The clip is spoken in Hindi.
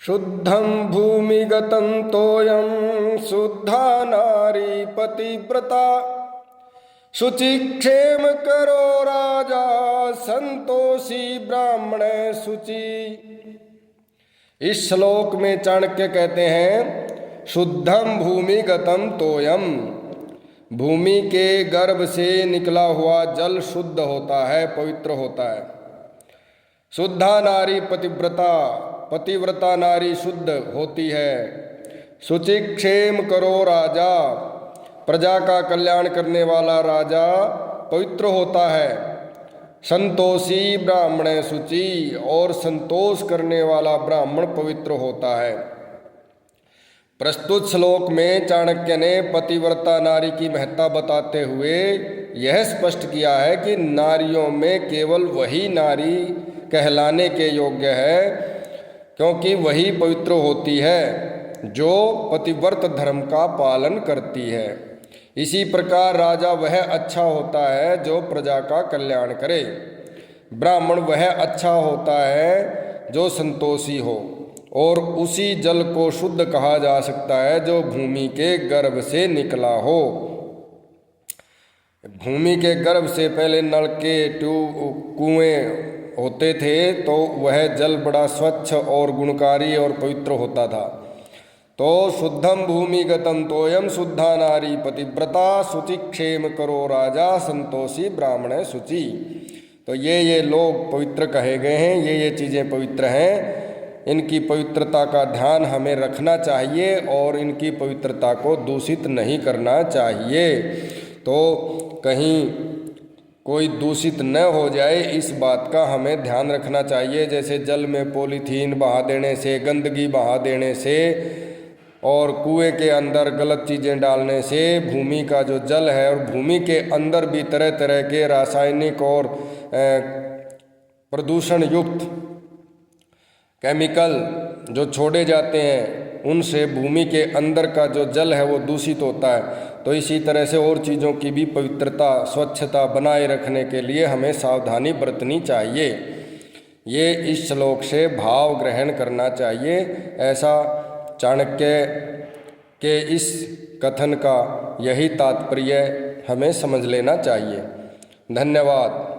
शुद्धं भूमिगतं तोयं शुद्धा नारी पतिव्रता शुचिक्षेम करो राजा संतोषी ब्राह्मण शुचि। इस श्लोक में चाणक्य कहते हैं शुद्धम भूमिगतं तोयम, भूमि के गर्भ से निकला हुआ जल शुद्ध होता है, पवित्र होता है। शुद्धा नारी पतिव्रता, पतिव्रता नारी शुद्ध होती है। शुचिक्षेम करो राजा, प्रजा का कल्याण करने वाला राजा पवित्र होता है। संतोषी ब्राह्मण शुचि, और संतोष करने वाला ब्राह्मण पवित्र होता है। प्रस्तुत श्लोक में चाणक्य ने पतिव्रता नारी की महत्ता बताते हुए यह स्पष्ट किया है कि नारियों में केवल वही नारी कहलाने के योग्य है, क्योंकि वही पवित्र होती है जो पतिव्रत धर्म का पालन करती है। इसी प्रकार राजा वह अच्छा होता है जो प्रजा का कल्याण करे। ब्राह्मण वह अच्छा होता है जो संतोषी हो, और उसी जल को शुद्ध कहा जा सकता है जो भूमि के गर्भ से निकला हो। भूमि के गर्भ से पहले नलके, कुएं होते थे, तो वह जल बड़ा स्वच्छ और गुणकारी और पवित्र होता था। तो शुद्धम भूमिगतं तोयम शुद्धा नारी पतिव्रता शुचिक्षेम करो राजा संतोषी ब्राह्मण शुचि। तो ये लोग पवित्र कहे गए हैं, ये चीज़ें पवित्र हैं। इनकी पवित्रता का ध्यान हमें रखना चाहिए और इनकी पवित्रता को दूषित नहीं करना चाहिए। तो कहीं कोई दूषित न हो जाए, इस बात का हमें ध्यान रखना चाहिए। जैसे जल में पॉलीथीन बहा देने से, गंदगी बहा देने से और कुएं के अंदर गलत चीज़ें डालने से भूमि का जो जल है, और भूमि के अंदर भी तरह तरह के रासायनिक और प्रदूषण युक्त केमिकल जो छोड़े जाते हैं, उनसे भूमि के अंदर का जो जल है वो दूषित होता है। तो इसी तरह से और चीज़ों की भी पवित्रता, स्वच्छता बनाए रखने के लिए हमें सावधानी बरतनी चाहिए। ये इस श्लोक से भाव ग्रहण करना चाहिए। ऐसा चाणक्य के इस कथन का यही तात्पर्य हमें समझ लेना चाहिए। धन्यवाद।